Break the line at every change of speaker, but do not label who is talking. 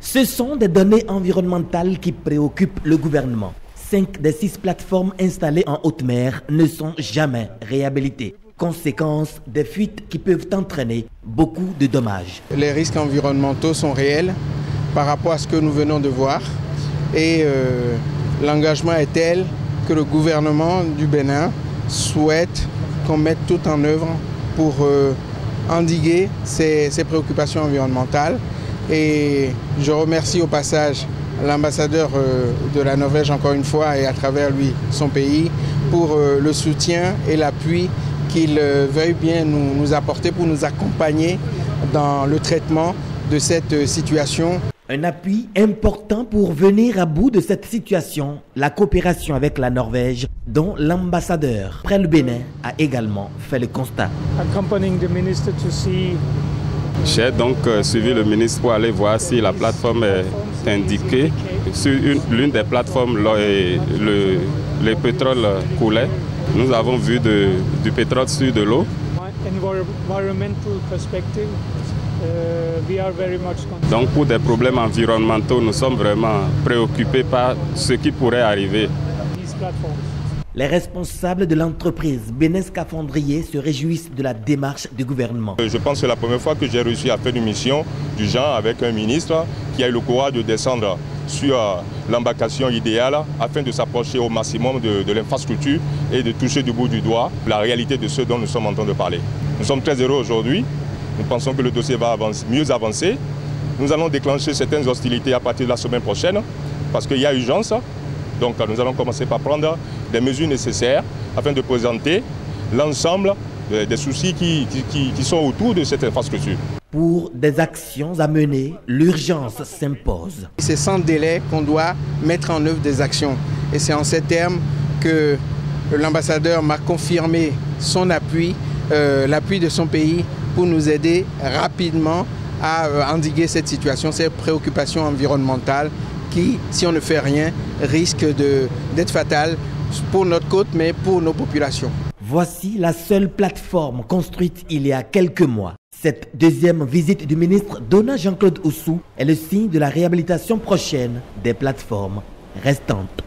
Ce sont des données environnementales qui préoccupent le gouvernement. 5 des 6 plateformes installées en haute mer ne sont jamais réhabilitées. Conséquence des fuites qui peuvent entraîner beaucoup de dommages.
Les risques environnementaux sont réels par rapport à ce que nous venons de voir et l'engagement est tel que le gouvernement du Bénin souhaite qu'on mette tout en œuvre pour endiguer ces préoccupations environnementales. Et je remercie au passage l'ambassadeur de la Norvège encore une fois et à travers lui son pays pour le soutien et l'appui qu'il veuille bien nous apporter pour nous accompagner dans le traitement de cette situation.
Un appui important pour venir à bout de cette situation, la coopération avec la Norvège, dont l'ambassadeur près le Bénin a également fait le constat.
J'ai donc suivi le ministre pour aller voir si la plateforme est indiquée. Sur l'une des plateformes, le pétrole coulait. Nous avons vu du pétrole sur de l'eau. Donc pour des problèmes environnementaux, nous sommes vraiment préoccupés par ce qui pourrait arriver.
Les responsables de l'entreprise Bénin Scaphandrier se réjouissent de la démarche du gouvernement.
Je pense que c'est la première fois que j'ai réussi à faire une mission du genre avec un ministre qui a eu le courage de descendre sur l'embarcation idéale afin de s'approcher au maximum de l'infrastructure et de toucher du bout du doigt la réalité de ce dont nous sommes en train de parler. Nous sommes très heureux aujourd'hui. Nous pensons que le dossier va mieux avancer. Nous allons déclencher certaines hostilités à partir de la semaine prochaine parce qu'il y a urgence. Donc nous allons commencer par prendre des mesures nécessaires afin de présenter l'ensemble des soucis qui sont autour de cette infrastructure.
Pour des actions à mener, l'urgence s'impose.
C'est sans délai qu'on doit mettre en œuvre des actions. Et c'est en ces termes que l'ambassadeur m'a confirmé son appui, l'appui de son pays pour nous aider rapidement à endiguer cette situation, ces préoccupations environnementales qui, si on ne fait rien, risquent d'être fatales pour notre côte, mais pour nos populations.
Voici la seule plateforme construite il y a quelques mois. Cette deuxième visite du ministre Donat Jean-Claude Oussou est le signe de la réhabilitation prochaine des plateformes restantes.